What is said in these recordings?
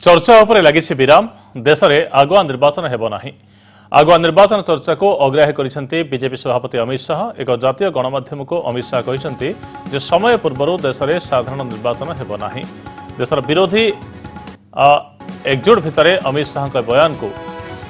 चर्चा उपरे लगी विराम देश में आगुआ निर्वाचन हेब नाही। आगुआ निर्वाचन चर्चा को अग्राह्य करिसेंती बीजेपी सभापति अमित शाह। एक जातीय गणमाध्यम को अमित शाह कहिसेंती जे समय पूर्व देश में साधारण निर्वाचन हेब नाही। देशर विरोधी एकजुट भितर अमित शाह बयान को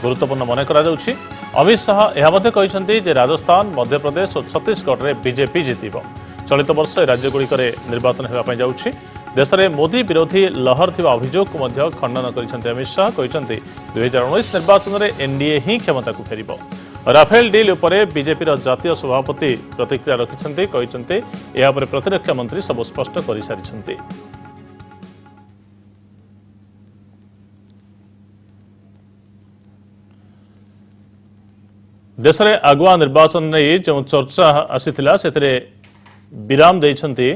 गुरुत्वपूर्ण मन करा जाउछि। अमित शाह यह मध्य कहिसेंती जे राजस्थान, मध्यप्रदेश और छत्तीसगढ़ में बीजेपी जितिब। चलित वर्ष राज्यगुड़िक निर्वाचन होगापी जाउछि। देश में मोदी विरोधी लहर थिबा अभियोग को मध्य खंडन करिसेंती अमित शाह। कहिसेंती 2019 निर्वाचन में एनडीए ही क्षमता को फेरिब। राफेल डील उपरे बीजेपी जातीय सभापति प्रतिक्रिया रखिसेंती। कहिसेंती या उपरे प्रतिरक्षा मंत्री सब स्पष्ट कर सारिसेंती। देश में आगुआ निर्वाचन नहीं जो चर्चा आसीथिला सेथिरे विराम देइछंती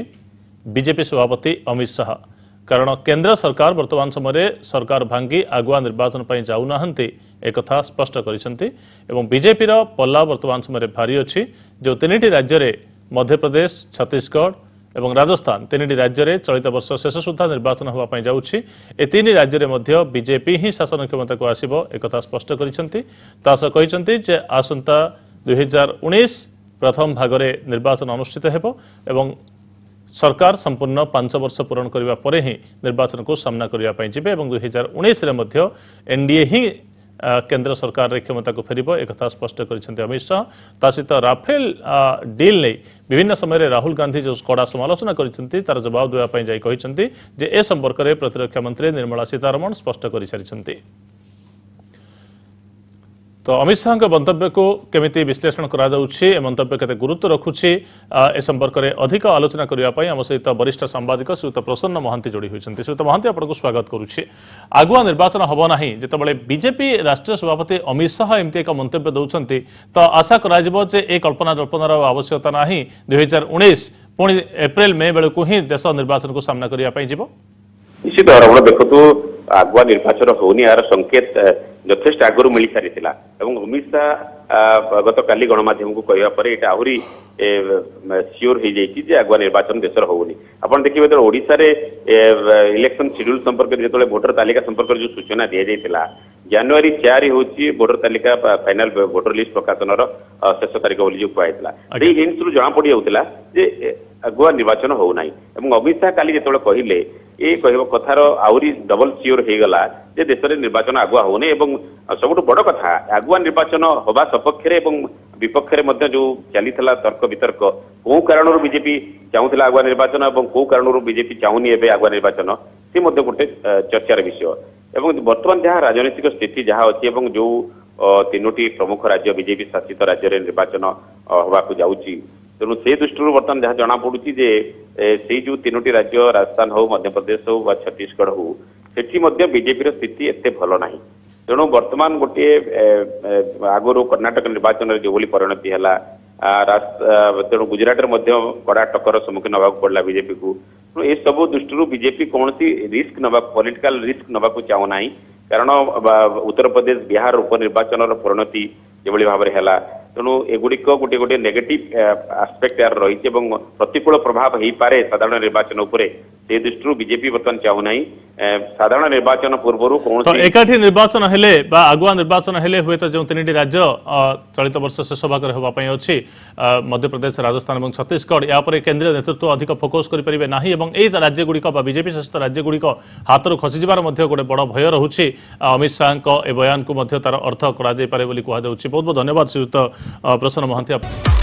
बीजेपी सभापति अमित शाह। कारण केंद्र सरकार वर्तमान समय सरकार भांगी आगुआ निर्वाचन पर जाऊनाहंती एक कथा स्पष्ट करिसेंती। एवं बीजेपी पल्ला वर्तमान समय भारी अच्छी जो तीन राज्य में मध्यप्रदेश, छत्तीसगढ़ एवं राजस्थान तीन राज्य में चलित वर्ष शेष सुधा निर्वाचन होगापी जाउछि। ए तीन राज्य में मध्य बीजेपी ही शासन क्षमता को आसिबो एक कथा स्पष्ट करिसेंती। तास कहिसेंती जे आसंता 2019 प्रथम भागरे निर्वाचन अनुष्ठित हेबो एवं सरकार संपूर्ण 5 वर्ष पूरण करने पर ही निर्वाचन को सामना करने जिबे। 2019 मध्य एनडीए ही केंद्र सरकार रे क्षमता को फेरिब एक कथा स्पष्ट करिसेंती अमित शाह। ता सहित राफेल डील नहीं विभिन्न समय राहुल गांधी जो कड़ा समालोचना करिसेंती तार जवाब देवा पई जाई कहिसेंती जे ए संपर्क में प्रतिरक्षा मंत्री निर्मला सीतारमण स्पष्ट कर सारिसेंती। तो अमित शाह मंतव्य को केमिति विश्लेषण करा जाउछि, ए मंतव्य केते गुरुत्व रखुछि, ए संपर्क में अधिक आलोचना करने आम सहित वरिष्ठ सांबादिक श्रीयुत प्रसन्न महांती जोड़ी होइछन्ति। श्रीयुत महांती आपको स्वागत करुछि। आगुआ निर्वाचन हब नाही जेतेबेले बीजेपी राष्ट्रीय सभापति अमित शाह एमती एक मंतव्य दउछन्ति तो आशा करा जिवो जे ए कल्पना जल्पनार आवश्यकता नाही। 2019 पुणी एप्रिल मे बेलू ही देश निर्वाचन को सामना करने पई जिवो। निश्चित भाव देखु आगुआ निर्वाचन होनी यार संकेत यथेष्ट आगु मिल सारी अमित शाह गत काली गणमाध्यम को कहवा पर ये आहरी सियोर हो जाए आगुआ निर्वाचन देश होनी। आप देखिए जो ओडिशा रे इलेक्शन शेड्यूल संपर्क में जो भोटर तालिका संपर्क जो सूचना दि जाता जनवरी 4 हूँ भोटर तालिका फाइनाल भोटर लिस्ट प्रकाशन शेष तारीख बोली जो कहला हिंट्स रु जना पड़ जाऊला आगुआ निर्वाचन होना। अमित शाह काली जो कहले ये कह कथार आहरी डबल सियोर हो गला जे देश में निर्वाचन आगुआ होने। सबुठ बड़ कथा आगुआ निर्वाचन हवा सपक्षे विपक्ष जो चली तर्क वितर्क कौ कारण बीजेपी चाहूला आगुआ निर्वाचन और कौ कारण बीजेपी चाहूनी एवं आगुआ निर्वाचन सी गोटे चर्चार विषय। बर्तमान जहाँ राजनीतिक स्थिति जहाँ अच्छी जो तीनोटी प्रमुख राज्य बीजेपी शासित राज्य में निर्वाचन होगा जाऊँगी तेणु से दृष्टि बर्तमान जहाँ जना पड़ी से जो तीनोटी राज्य राजस्थान हो, मध्यप्रदेश हो, छत्तीसगढ़ हो सेठी बीजेपी स्थिति एत भल ना। तेणु बर्तमान गोटे आगु कर्णाटक निर्वाचन जो परिणति है तेणु गुजरात कड़ा टक्कर सम्मुखीन होगा पड़ा बीजेपी को। ये सब दृष्टि बीजेपी कौन रिस्क नवा पॉलिटिकल रिस्क नवा चाहूना कारण उत्तर प्रदेश, बिहार उपनिर्वाचन परिणति जो भाव में है तेणु एगुड़िक गोटे गोटे नेगेटिव आस्पेक्ट यार रही प्रतिकूल प्रभाव हो पारे साधारण निर्वाचन उपरे से दृष्टि बीजेपी बर्तमान चाहूना साधारण निर्वाचन पूर्व कौन तो एकाठी निर्वाचन हेले बा आगुआ निर्वाचन हेले हुए तो जो तीन राज्य चलित वर्ष शेष भाग होगापी अच्छी मध्यप्रदेश, राजस्थान और छत्तीसगढ़ या केंद्रीय नेतृत्व अधिक फोकस करें ना। राज्य गुड़िक बीजेपी शासित राज्य गुड़िक हाथ रू खसीजार गोटे बड़ भय रोचे। अमित शाह ए बयान को तार अर्थ करा बहुत बहुत धन्यवाद श्रीयुत प्रसन्न महांती।